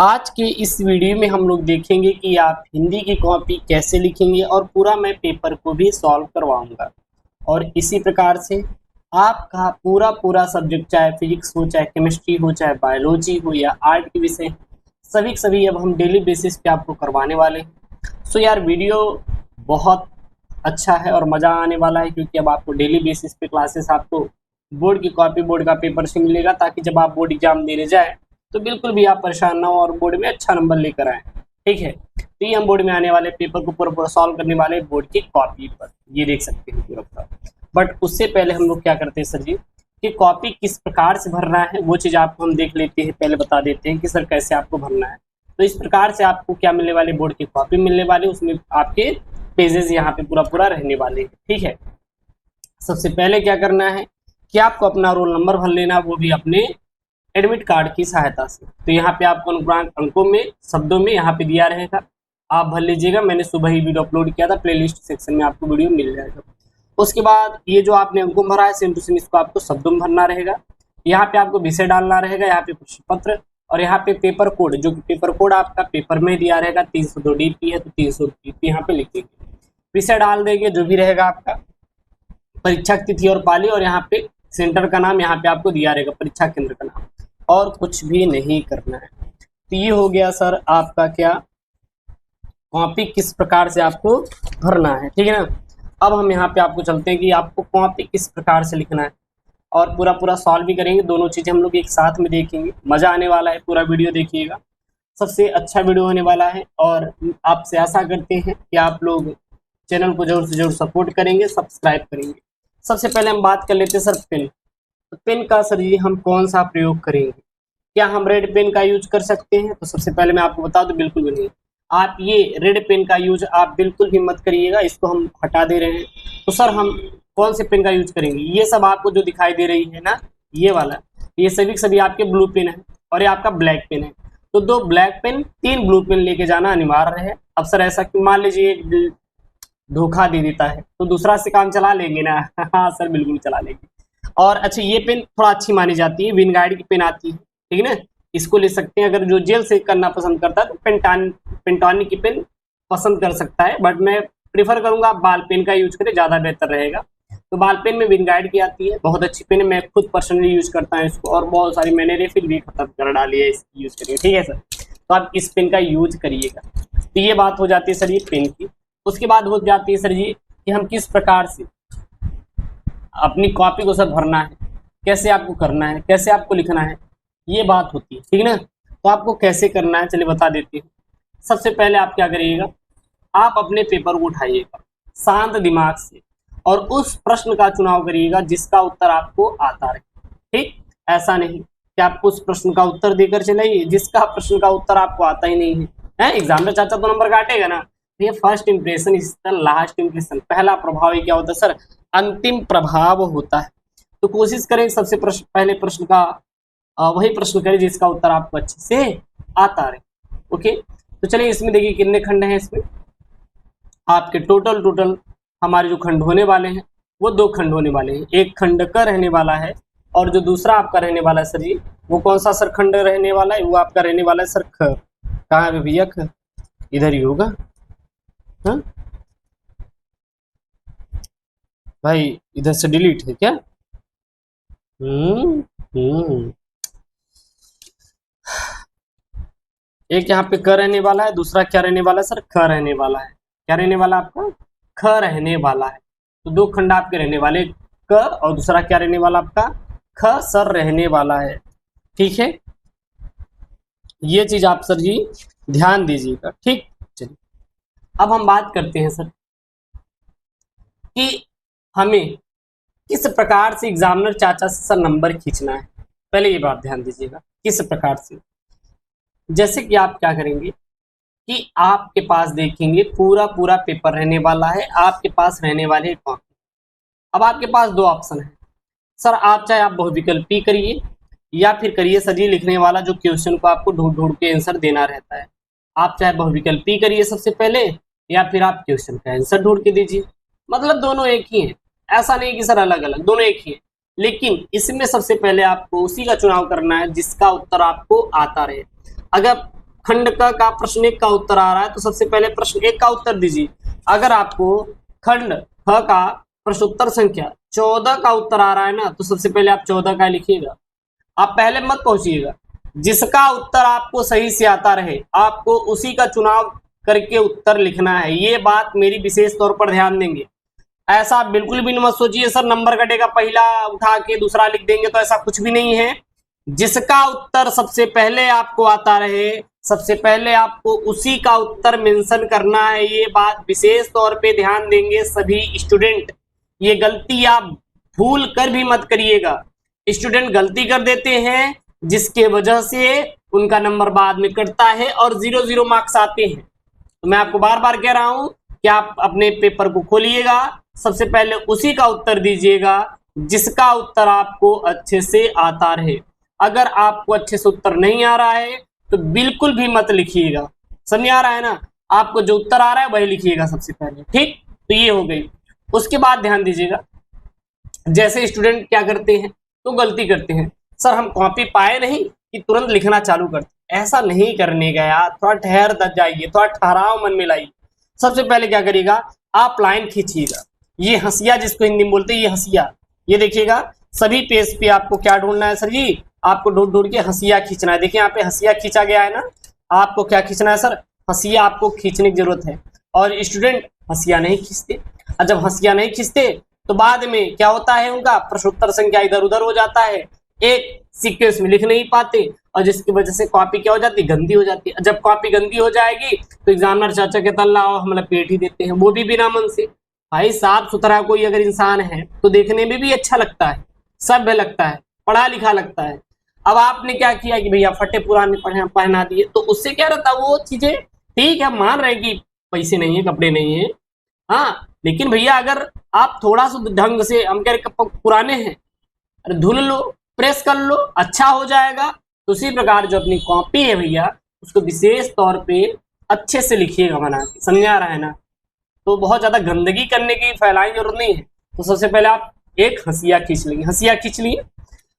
आज के इस वीडियो में हम लोग देखेंगे कि आप हिंदी की कॉपी कैसे लिखेंगे और पूरा मैं पेपर को भी सॉल्व करवाऊंगा। और इसी प्रकार से आपका पूरा सब्जेक्ट, चाहे फिजिक्स हो, चाहे केमिस्ट्री हो, चाहे बायोलॉजी हो या आर्ट के विषय, सभी अब हम डेली बेसिस पे आपको करवाने वाले हैं। सो यार, वीडियो बहुत अच्छा है और मज़ा आने वाला है, क्योंकि अब आपको डेली बेसिस पे क्लासेस आपको बोर्ड की कॉपी, बोर्ड का पेपर से मिलेगा, ताकि जब आप बोर्ड एग्जाम देने जाए तो बिल्कुल भी आप परेशान ना हो और बोर्ड में अच्छा नंबर लेकर आए। ठीक है, तो ये हम बोर्ड में आने वाले पेपर को पूरा सॉल्व करने वाले बोर्ड की कॉपी पर, ये देख सकते हैं पूरा। बट उससे पहले हम लोग क्या करते हैं सर जी, कि कॉपी किस प्रकार से भरना है वो चीज़ आपको हम देख लेते हैं। पहले बता देते हैं कि सर कैसे आपको भरना है। तो इस प्रकार से आपको क्या मिलने वाले, बोर्ड की कॉपी मिलने वाली, उसमें आपके पेजेस यहाँ पे पूरा रहने वाले हैं। ठीक है, सबसे पहले क्या करना है कि आपको अपना रोल नंबर भर लेना, वो भी अपने एडमिट कार्ड की सहायता से। तो यहाँ पे आपको अनुपूर्णांक अंकों में, शब्दों में यहाँ पे दिया रहेगा, आप भर लीजिएगा। मैंने सुबह ही वीडियो अपलोड किया था, प्लेलिस्ट सेक्शन में आपको वीडियो मिल जाएगा। उसके बाद ये जो आपने अंकों भरा है, सेम टू सेम इसको आपको शब्दों में भरना रहेगा। यहाँ पे आपको विषय डालना रहेगा, यहाँ पे प्रश्न पत्र, और यहाँ पे पेपर कोड, जो कि पेपर कोड आपका पेपर में दिया रहेगा। 302 DP है तो 300 DP यहाँ पे लिख देंगे, विषय डाल देंगे जो भी रहेगा आपका, परीक्षा तिथि और पाली, और यहाँ पे सेंटर का नाम यहाँ पे आपको दिया रहेगा, परीक्षा केंद्र का नाम, और कुछ भी नहीं करना है। तो ये हो गया सर आपका क्या, कॉपी किस प्रकार से आपको भरना है। ठीक है ना, अब हम यहाँ पे आपको चलते हैं कि आपको कॉपी किस प्रकार से लिखना है, और पूरा सॉल्व भी करेंगे। दोनों चीज़ें हम लोग एक साथ में देखेंगे, मज़ा आने वाला है, पूरा वीडियो देखिएगा, सबसे अच्छा वीडियो होने वाला है। और आपसे आशा करते हैं कि आप लोग चैनल को जरूर से जरूर सपोर्ट करेंगे, सब्सक्राइब करेंगे। सबसे पहले हम बात कर लेते हैं सर पेन। तो पेन का सर जी हम कौन सा प्रयोग करेंगे, क्या हम रेड पेन का यूज कर सकते हैं? तो सबसे पहले मैं आपको बता दूं, बिल्कुल भी नहीं। आप ये रेड पेन का यूज आप बिल्कुल भी मत करिएगा, इसको हम हटा दे रहे हैं। तो सर हम कौन से पेन का यूज करेंगे? ये सब आपको जो दिखाई दे रही है ना, ये वाला, ये सभी आपके ब्लू पेन है, और ये आपका ब्लैक पेन है। तो 2 ब्लैक पेन, 3 ब्लू पेन लेके जाना अनिवार्य है। अब सर ऐसा कि मान लीजिए एक धोखा दे देता है तो दूसरा से काम चला लेंगे ना? हाँ सर, बिल्कुल चला लेंगे। और अच्छा, ये पेन थोड़ा अच्छी मानी जाती है, विनगाइड की पेन आती है, ठीक है ना, इसको ले सकते हैं। अगर जो जेल से करना पसंद करता है तो पेंटानिक की पेन पसंद कर सकता है, बट मैं प्रीफर करूंगा आप बाल पेन का यूज करें, ज़्यादा बेहतर रहेगा। तो बाल पेन में विनगाइड की आती है, बहुत अच्छी पेन है, मैं खुद पर्सनली यूज करता हूँ इसको, और बहुत सारी मैंने रिफिल भी खत्म कर डाली है इसकी यूज करिए। ठीक है सर, तो आप इस पेन का यूज करिएगा। तो ये बात हो जाती है सर ये पेन की। उसके बाद हो जाती है सर जी कि हम किस प्रकार से अपनी कॉपी को सर भरना है, कैसे आपको करना है, कैसे आपको लिखना है, ये बात होती है। ठीक है ना, तो आपको कैसे करना है चलिए बता देते हैं। सबसे पहले आप क्या करिएगा, आप अपने पेपर को उठाइएगा शांत दिमाग से, और उस प्रश्न का चुनाव करिएगा जिसका उत्तर आपको आता रहे। ठीक, ऐसा नहीं कि आपको उस प्रश्न का उत्तर देकर चलाइए जिसका प्रश्न का उत्तर आपको आता ही नहीं है। एग्जाम में चाचा तो नंबर काटेगा ना। ये first impression is the last impression, पहला प्रभाव ये क्या होता है सर, अंतिम प्रभाव होता है। तो कोशिश करें सबसे पहले प्रश्न का वही प्रश्न करें जिसका उत्तर आपको अच्छे से आता रहे। ओके, तो चलिए इसमें देखिए कितने खंड हैं। इसमें आपके टोटल हमारे जो खंड होने वाले हैं वो 2 खंड होने वाले हैं। एक खंड का रहने वाला है, और जो दूसरा आपका रहने वाला है सर जी, वो कौन सा सर खंड रहने वाला है? वो आपका रहने वाला है सर ख। कहाँ है भैया ख? इधर ही होगा। हाँ भाई, इधर से डिलीट है क्या? हम्म एक यहाँ पे क रहने वाला है, दूसरा क्या रहने वाला है सर? ख रहने वाला है। क्या रहने वाला आपका? ख रहने वाला है। तो 2 खंड आपके रहने वाले, क, और दूसरा क्या रहने वाला आपका? ख सर रहने वाला है। ठीक है, ये चीज आप सर जी ध्यान दीजिएगा। ठीक, चलिए अब हम बात करते हैं सर कि हमें किस प्रकार से एग्जामिनर चाचा से सर नंबर खींचना है। पहले ये बात ध्यान दीजिएगा, किस प्रकार से। जैसे कि आप क्या करेंगे कि आपके पास देखेंगे पूरा पेपर रहने वाला है, आपके पास रहने वाले कॉपी। अब आपके पास 2 ऑप्शन है सर, आप चाहे आप बहुविकल्पी करिए, या फिर करिए सर जी लिखने वाला, जो क्वेश्चन को आपको ढूंढ के आंसर देना रहता है। आप चाहे बहुविकल्पी करिए सबसे पहले, या फिर आप क्वेश्चन का आंसर ढूंढ के दीजिए। मतलब दोनों एक ही है, ऐसा नहीं कि सर अलग अलग, दोनों एक ही है। लेकिन इसमें सबसे पहले आपको उसी का चुनाव करना है जिसका उत्तर आपको आता रहे। अगर खंड क का प्रश्न 1 का उत्तर आ रहा है, तो सबसे पहले प्रश्न 1 का उत्तर दीजिए। अगर आपको खंड ख का प्रश्न उत्तर संख्या 14 का उत्तर आ रहा है ना, तो सबसे पहले आप 14 का लिखिएगा। आप पहले मत पहुंचिएगा, जिसका उत्तर आपको सही से आता रहे आपको उसी का चुनाव करके उत्तर लिखना है। ये बात मेरी विशेष तौर पर ध्यान देंगे। ऐसा बिल्कुल भी मत सोचिए सर नंबर कटेगा, पहला उठा के दूसरा लिख देंगे, तो ऐसा कुछ भी नहीं है। जिसका उत्तर सबसे पहले आपको आता रहे, सबसे पहले आपको उसी का उत्तर मेंशन करना है। ये बात विशेष तौर पे ध्यान देंगे सभी स्टूडेंट। ये गलती आप भूल कर भी मत करिएगा। स्टूडेंट गलती कर देते हैं जिसके वजह से उनका नंबर बाद में कटता है और 0 मार्क्स आते हैं। तो मैं आपको बार बार कह रहा हूं कि आप अपने पेपर को खोलिएगा, सबसे पहले उसी का उत्तर दीजिएगा जिसका उत्तर आपको अच्छे से आता रहे। अगर आपको अच्छे से उत्तर नहीं आ रहा है तो बिल्कुल भी मत लिखिएगा। समझ आ रहा है ना? आपको जो उत्तर आ रहा है वही लिखिएगा सबसे पहले, ठीक? तो ये हो गई। उसके बाद ध्यान दीजिएगा, जैसे स्टूडेंट क्या करते हैं तो गलती करते हैं, सर हम कॉपी पाए नहीं कि तुरंत लिखना चालू करते। ऐसा नहीं करने का यार, थोड़ा ठहर जाइए, थोड़ा ठहराव मन में लाइए। सबसे पहले क्या करिएगा, आप लाइन खींचिएगा। ये हंसिया जिसको हिंदी में बोलते हैं, ये हंसिया, ये देखिएगा सभी पेज पे आपको क्या ढूंढना है सर जी, आपको ढूंढ ढूंढ के हंसिया खींचना है। देखिए यहाँ पे हंसिया खींचा गया है ना, आपको क्या खींचना है सर, हंसिया आपको खींचने की जरूरत है। और स्टूडेंट हंसिया नहीं खींचते, और जब हंसिया नहीं खींचते तो बाद में क्या होता है, उनका प्रश्नोत्तर संख्या इधर उधर हो जाता है, एक सीक्वेंस में लिख नहीं पाते, और जिसकी वजह से कॉपी क्या हो जाती है, गंदी हो जाती है। जब कॉपी गंदी हो जाएगी तो एग्जामिनर चाचा के तल्ला और हम पेट ही देते हैं, वो भी बिना मन से। भाई साफ सुथरा कोई अगर इंसान है तो देखने में भी अच्छा लगता है, सभ्य लगता है, पढ़ा लिखा लगता है। अब आपने क्या किया कि भैया फटे पुराने पहना दिए, तो उससे क्या रहता है, वो चीजें ठीक है, मान रहे कि पैसे नहीं है, कपड़े नहीं है, हाँ, लेकिन भैया अगर आप थोड़ा सा ढंग से, हम कह रहे पुराने हैं, अरे धुल लो, प्रेस कर लो, अच्छा हो जाएगा। तो उसी प्रकार जो अपनी कॉपी है भैया, उसको विशेष तौर पे अच्छे से लिखिएगा बना के, समझ आ रहा है ना? तो बहुत ज्यादा गंदगी करने की फैलाने की जरूरत नहीं है। तो सबसे पहले आप एक हंसिया खींच लेंगे, हंसिया खींच लिए।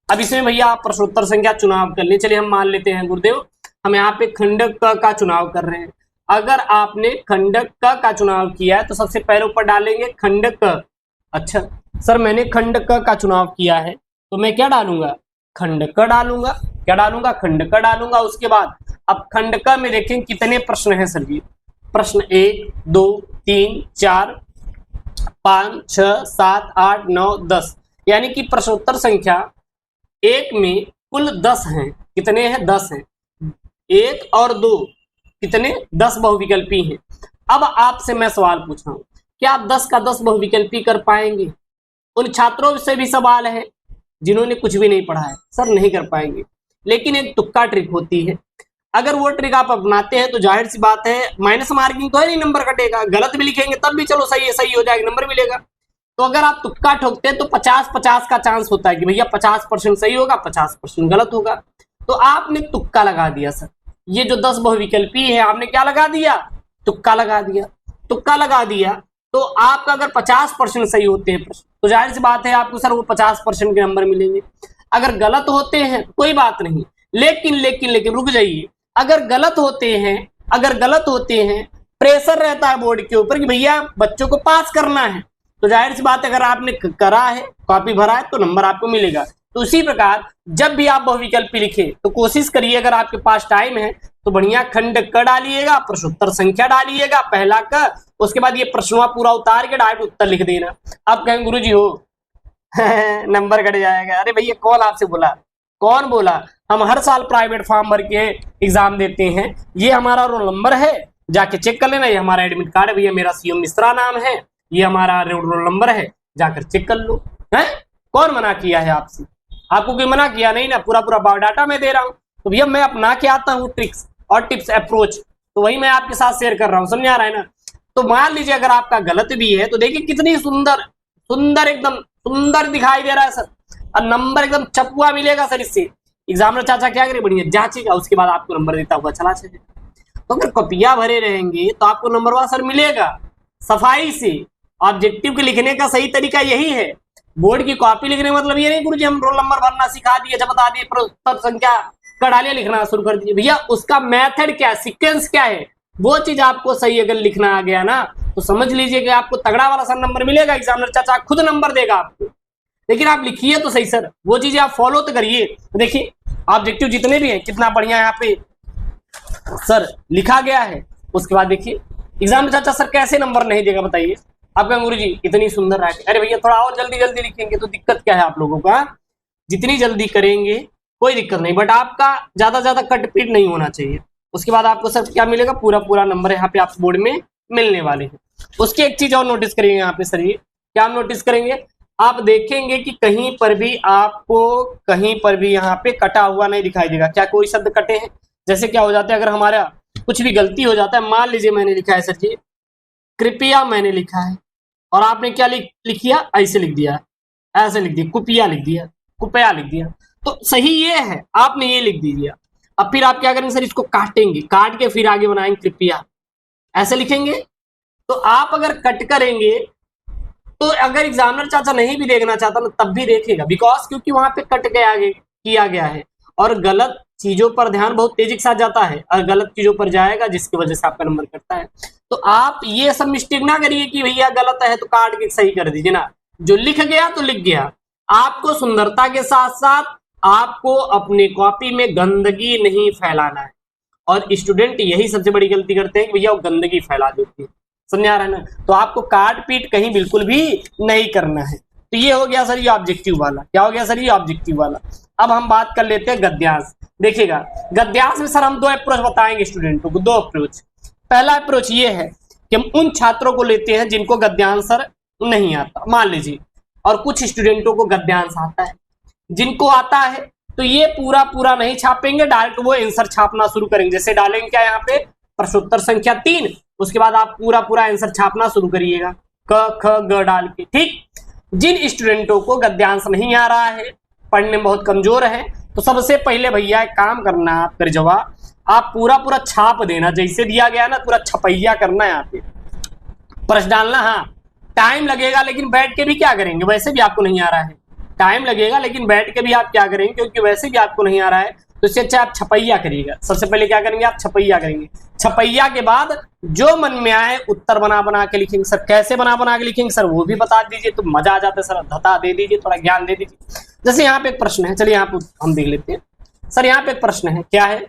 अब इसमें भैया आप प्रश्नोत्तर संख्या चुनाव कर लें। चलिए हम मान लेते हैं गुरुदेव हम यहाँ पे खंड क का चुनाव कर रहे हैं। अगर आपने खंड क का चुनाव किया है तो सबसे पहले ऊपर डालेंगे खंड क। अच्छा सर मैंने खंड क का चुनाव किया है तो मैं क्या डालूंगा, खंड क डालूंगा। क्या डालूंगा, खंड क डालूंगा। उसके बाद अब खंड क में देखें कितने प्रश्न हैं सर जी। प्रश्न 1 2 3 4 5 6 7 8 9 10, यानी कि प्रश्नोत्तर संख्या 1 में कुल 10 हैं। कितने हैं, 10 हैं। 1 और 2 कितने, 10 बहुविकल्पी हैं। अब आपसे मैं सवाल पूछ रहा हूं, क्या आप 10 का 10 बहुविकल्पी कर पाएंगे? उन छात्रों से भी सवाल है जिन्होंने कुछ भी नहीं पढ़ा है, सर नहीं कर पाएंगे। लेकिन एक तुक्का ट्रिक होती है, अगर वो ट्रिक आप अपनाते हैं तो जाहिर सी बात है माइनस मार्किंग तो है नहीं, नंबर कटेगा। गलत भी लिखेंगे तब भी चलो सही है, सही हो जाएगा, नंबर मिलेगा। तो अगर आप तुक्का ठोकते हैं तो 50-50 का चांस होता है कि भैया 50% सही होगा, 50% गलत होगा। तो आपने तुक्का लगा दिया सर, ये जो 10 बहुविकल्पी है आपने क्या लगा दिया, तुक्का लगा दिया। तुक्का लगा दिया तो आपका अगर 50% सही होते हैं प्रश्न तो जाहिर सी बात है आपको सर वो 50% के नंबर मिलेंगे। अगर गलत होते हैं कोई बात नहीं, लेकिन लेकिन लेकिन रुक जाइए, अगर गलत होते हैं प्रेशर रहता है बोर्ड के ऊपर कि भैया बच्चों को पास करना है, तो जाहिर सी बात है अगर आपने करा है, कॉपी भरा है तो नंबर आपको मिलेगा। तो उसी प्रकार जब भी आप बहुविकल्पी लिखे तो कोशिश करिए, अगर आपके पास टाइम है तो बढ़िया खंड क डालिएगा, प्रश्नोत्तर संख्या डालिएगा पहला क, उसके बाद ये प्रश्नवा पूरा उतार के डायरेक्ट उत्तर लिख देना। आप कहें गुरुजी हो नंबर कट जाएगा। अरे भैया कौन आपसे बोला, कौन बोला? हम हर साल प्राइवेट फॉर्म भर के एग्जाम देते हैं, ये हमारा रोल नंबर है, जाके चेक कर लेना। ये हमारा एडमिट कार्ड है भैया, मेरा सीएम मिश्रा नाम है, ये हमारा रोल नंबर है, जाकर चेक कर लो। है कौन मना किया है आपसे? आपको कोई मना किया नहीं ना, पूरा पूरा बायोडाटा मैं दे रहा हूँ। तो भैया मैं अपना के आता हूँ ट्रिक्स और टिप्स अप्रोच, तो वही मैं आपके साथ शेयर कर रहा हूँ, समझ आ रहा है ना? तो मान लीजिए अगर आपका गलत भी है तो देखिए कितनी सुंदर सुंदर एकदम सुंदर दिखाई दे रहा है सर, और नंबर एकदम चपुआ मिलेगा सर। इससे एग्जामिनर चाचा क्या करे, बढ़िया जांचेगा, उसके बाद आपको नंबर देता हुआ चला जाएगा। तो अगर कॉपियां भरे रहेंगे तो आपको नंबर वाला सर मिलेगा सफाई से। ऑब्जेक्टिव के लिखने का सही तरीका यही है। बोर्ड की कॉपी लिखने का मतलब ये नहीं गुरुजी हम रोल नंबर भरना सिखा दिए, जब बता दिए प्रश्नोत्तर संख्या कड़ालियां लिखना शुरू कर दीजिए। भैया उसका मेथड क्या है, सीक्वेंस क्या है, वो चीज आपको सही अगर लिखना आ गया ना तो समझ लीजिए कि आपको तगड़ा वाला सर नंबर मिलेगा, एग्जामिनर चाचा खुद नंबर देगा आपको। लेकिन आप लिखिए तो सही सर, वो चीजें आप फॉलो तो करिए। देखिए ऑब्जेक्टिव जितने भी हैं कितना बढ़िया यहाँ पे सर लिखा गया है। उसके बाद देखिए एग्जामिनर चाचा सर कैसे नंबर नहीं देगा बताइए। आपका गुरु जी इतनी सुंदर राइटिंग, अरे भैया थोड़ा और जल्दी जल्दी लिखेंगे तो दिक्कत क्या है आप लोगों का, जितनी जल्दी करेंगे कोई दिक्कत नहीं, बट आपका ज्यादा कटपीट नहीं होना चाहिए। उसके बाद आपको सर क्या मिलेगा, पूरा पूरा नंबर यहाँ पे आप बोर्ड में मिलने वाले हैं। उसकी एक चीज और नोटिस करेंगे यहाँ पे सर, ये क्या आप नोटिस करेंगे, आप देखेंगे कि कहीं पर भी आपको कहीं पर भी यहाँ पे कटा हुआ नहीं दिखाई देगा। क्या कोई शब्द कटे हैं, जैसे क्या हो जाता है अगर हमारा कुछ भी गलती हो जाता है, मान लीजिए मैंने लिखा है सर जी कृपया मैंने लिखा है और आपने क्या लिख दिया, ऐसे लिख दिया, ऐसे लिख दिया, कुपिया लिख दिया, कुपया लिख दिया, तो सही ये है आपने ये लिख दीजिए। अब फिर आप क्या करेंगे सर, इसको काटेंगे, काट के फिर आगे बनाएंगे कृपया, ऐसे लिखेंगे। तो आप अगर कट करेंगे तो अगर एग्जामिनर चाचा नहीं भी देखना चाहता ना तब भी देखेगा, बिकॉज क्योंकि वहां पे कट के आगे किया गया है और गलत चीजों पर ध्यान बहुत तेजी के साथ जाता है और गलत चीजों पर जाएगा जिसकी वजह से आपका नंबर कटता है। तो आप ये सब मिस्टेक ना करिए कि भैया गलत है तो काट के सही कर दीजिए ना, जो लिख गया तो लिख गया। आपको सुंदरता के साथ साथ आपको अपनी कॉपी में गंदगी नहीं फैलाना है, और स्टूडेंट यही सबसे बड़ी गलती करते हैं कि भैया वो गंदगी फैला देते हैं, समझ आ रहा है ना। तो आपको काट पीट कहीं बिल्कुल भी नहीं करना है। तो ये हो गया सर ये ऑब्जेक्टिव वाला, क्या हो गया सर ये ऑब्जेक्टिव वाला। अब हम बात कर लेते हैं गद्यांश। देखिएगा गद्यांश में सर हम दो अप्रोच बताएंगे स्टूडेंटों को, दो अप्रोच। पहला अप्रोच ये है कि हम उन छात्रों को लेते हैं जिनको गद्यांश सर नहीं आता, मान लीजिए, और कुछ स्टूडेंटों को गद्यांश आता है। जिनको आता है तो ये पूरा पूरा नहीं छापेंगे, डायरेक्ट वो आंसर छापना शुरू करेंगे। जैसे डालेंगे क्या यहाँ पे प्रश्नोत्तर संख्या 3, उसके बाद आप पूरा पूरा आंसर छापना शुरू करिएगा क ख ग डाल के, ठीक। जिन स्टूडेंटों को गद्यांश नहीं आ रहा है, पढ़ने में बहुत कमजोर है, तो सबसे पहले भैया एक काम करना, आप कर जवाब आप पूरा पूरा छाप देना, जैसे दिया गया ना पूरा छपैया करना है यहाँ पे प्रश्न डालना। हाँ टाइम लगेगा लेकिन बैठ के भी क्या करेंगे, वैसे भी आपको नहीं आ रहा है, टाइम लगेगा लेकिन बैठ के भी आप क्या करेंगे, क्योंकि वैसे भी आपको नहीं आ रहा है, तो इससे अच्छा आप छपैया करिएगा। सबसे पहले क्या करेंगे, आप छपैया करेंगे। छपैया के बाद जो मन में आए उत्तर बना बना के लिखेंगे। सर कैसे बना बना के लिखेंगे सर, वो भी बता दीजिए तो मजा आ जाता है सर, धता दे दीजिए, थोड़ा ज्ञान दे दीजिए। जैसे यहाँ पे एक प्रश्न है, चलिए यहाँ पे हम देख लेते हैं। सर यहाँ पे एक प्रश्न है, क्या है,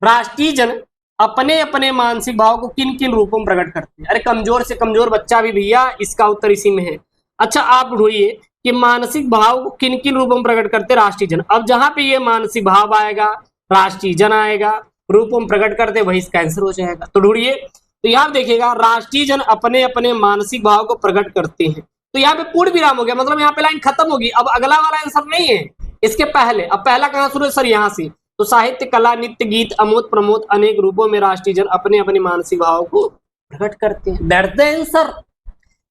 राष्ट्रीय जन अपने अपने मानसिक भाव को किन किन रूपों में प्रकट करते हैं। अरे कमजोर से कमजोर बच्चा भी भैया इसका उत्तर इसी में है। अच्छा आप ढूंढिए कि मानसिक भाव को किन किन रूपों में प्रकट करते राष्ट्रीय जन। अब जहां पे ये मानसिक भाव आएगा, राष्ट्रीय जन आएगा, रूपों में प्रकट करते, वही इसका आंसर हो जाएगा। तो ढूंढिए, तो यहाँ देखिएगा राष्ट्रीय जन अपने अपने मानसिक भाव को प्रकट करते हैं, तो यहाँ पे पूर्ण विराम हो गया, मतलब यहाँ पे लाइन खत्म होगी। अब अगला वाला आंसर नहीं है इसके पहले, अब पहला कहाँ शुरू है सर, यहाँ से। तो साहित्य, कला, नित्य, गीत, अमोद प्रमोद अनेक रूपों में राष्ट्रीय जन अपने अपने मानसिक भाव को प्रकट करते हैं। That's the answer.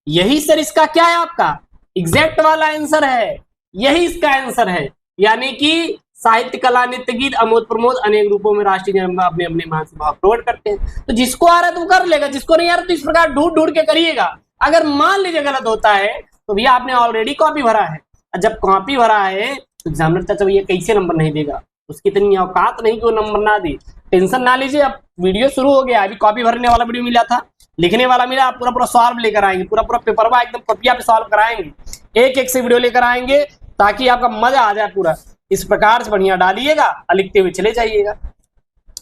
यही सर इसका क्या है, आपका एग्जैक्ट वाला आंसर है, यही इसका आंसर है। यानी कि साहित्य, कला, नित्य, गीत, अमोद प्रमोद अनेक रूपों में राष्ट्रीय जन अपने अपने मानसिक भाव प्रकट करते हैं। तो जिसको आ रहा है तो कर लेगा, जिसको नहीं आ रहा तो इस प्रकार ढूंढ ढूंढ के करिएगा। अगर मान लीजिए गलत होता है तो भैया आपने ऑलरेडी कॉपी भरा है, जब कॉपी भरा है तो एग्जामिनर चाचा भैया कैसे नंबर नहीं देगा, उसकी इतनी औकात नहीं कि वो नंबर ना दे। टेंशन ना लीजिए, अब वीडियो शुरू हो गया, अभी कॉपी भरने वाला वीडियो मिला था, लिखने वाला मिला, आप पूरा पूरा सॉल्व लेकर आएंगे, पूरा पूरा पेपर एकदम कॉपिया पे सॉल्व कराएंगे, एक एक से वीडियो लेकर आएंगे ताकि आपका मजा आ जाए पूरा। इस प्रकार से बढ़िया डालिएगा और लिखते हुए चले जाइएगा,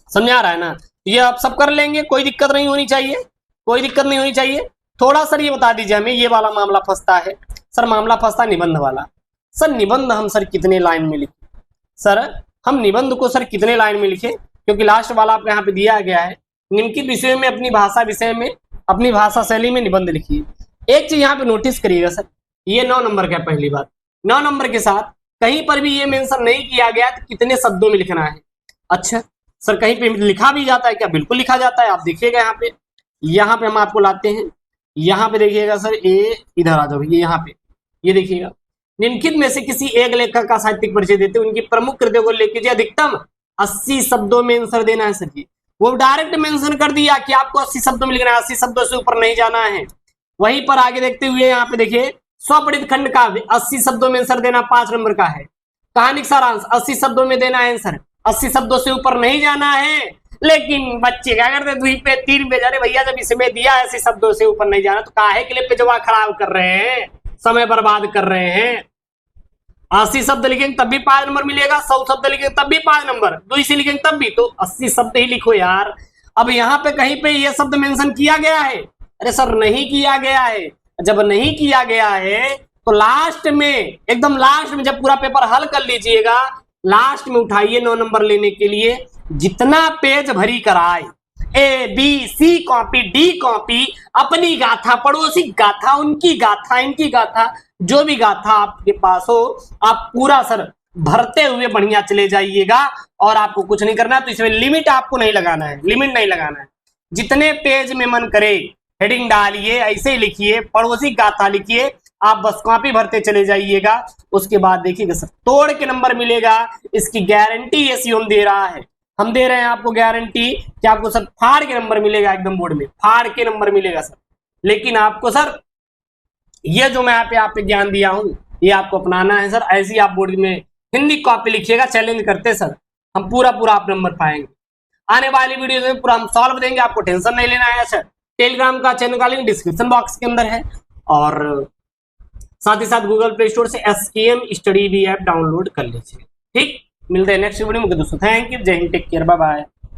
समझ आ रहा है ना। ये आप सब कर लेंगे, कोई दिक्कत नहीं होनी चाहिए, कोई दिक्कत नहीं होनी चाहिए। थोड़ा सर ये बता दीजिए हमें, ये वाला मामला फंसता है सर, मामला फंसता निबंध वाला। सर निबंध हम सर कितने लाइन में लिखे, सर हम निबंध को सर कितने लाइन में लिखे, क्योंकि लास्ट वाला आपको यहाँ पे दिया गया है, निम्नलिखित विषयों में अपनी भाषा विषय में अपनी भाषा शैली में निबंध लिखिए। एक चीज यहाँ पे नोटिस करिएगा सर, ये 9 नंबर का पहली बात, 9 नंबर के साथ कहीं पर भी ये मेंशन नहीं किया गया कि कितने शब्दों में लिखना है। अच्छा सर कहीं पे लिखा भी जाता है क्या, बिल्कुल लिखा जाता है। आप देखिएगा यहाँ पे हम आपको लाते हैं, यहाँ पे देखिएगा सर, ये इधर आ जाओ, ये यहाँ पे ये देखिएगा, निम्नलिखित में से किसी एक लेखक का साहित्यिक परिचय देते उनकी प्रमुख कृतियों को लेकर कीजिए, अधिकतम 80 शब्दों में आंसर देना है सर जी। वो डायरेक्ट मेंशन कर दिया कि आपको 80 शब्दों में लिखना है, 80 शब्दों से ऊपर नहीं जाना है। वहीं पर आगे देखते हुए यहाँ पे देखिए, स्वपठित खंड का 80 शब्दों में आंसर देना 5 नंबर का है। कहानी का सारांश 80 शब्दों में देना है आंसर, 80 शब्दों से ऊपर नहीं जाना है। लेकिन बच्चे क्या करते हैं, 2 पे 3 पे, अरे भैया जब इसमें दिया 80 शब्दों से ऊपर नहीं जाना तो काहे के लिए पे जवाब खराब कर रहे हैं, समय बर्बाद कर रहे हैं। 80 शब्द लिखेंगे तब भी 5 नंबर मिलेगा, 100 शब्द लिखेंगे तब भी 5 नंबर, 2 से लिखेंगे तब भी, तो 80 शब्द ही लिखो यार। अब यहाँ पे कहीं पे ये शब्द मेंशन किया गया है? अरे सर नहीं किया गया है। जब नहीं किया गया है तो लास्ट में, एकदम लास्ट में जब पूरा पेपर हल कर लीजिएगा, लास्ट में उठाइए 9 नंबर लेने के लिए, जितना पेज भरी कराए, A B C copy, D copy, अपनी गाथा, पड़ोसी गाथा, उनकी गाथा, इनकी गाथा, जो भी गाथा आपके पास हो, आप पूरा सर भरते हुए बढ़िया चले जाइएगा। और आपको कुछ नहीं करना, तो इसमें लिमिट आपको नहीं लगाना है, लिमिट नहीं लगाना है। जितने पेज में मन करे हेडिंग डालिए, ऐसे ही लिखिए, पड़ोसी गाथा लिखिए, आप बस कॉपी भरते चले जाइएगा। उसके बाद देखिएगा सर तोड़ के नंबर मिलेगा, इसकी गारंटी ये सीएम दे रहा है, हम दे रहे हैं आपको गारंटी कि आपको सर फाड़ के नंबर मिलेगा, एकदम बोर्ड में फाड़ के नंबर मिलेगा सर। लेकिन आपको सर ये जो मैं आप पे ज्ञान दिया हूं, ये आपको अपनाना है सर। ऐसी आप बोर्ड में हिंदी कॉपी लिखिएगा, चैलेंज करते सर, हम पूरा आप नंबर पाएंगे। आने वाली वीडियो में पूरा हम सॉल्व देंगे, आपको टेंशन नहीं लेना है सर। टेलीग्राम का चैनल का लिंक डिस्क्रिप्शन बॉक्स के अंदर है, और साथ ही साथ गूगल प्ले स्टोर से SKM स्टडी भी ऐप डाउनलोड कर लीजिए। ठीक, मिलते हैं नेक्स्ट वीडियो में दोस्तों। थैंक यू, जय हिंद, टेक केयर, बाय बाय।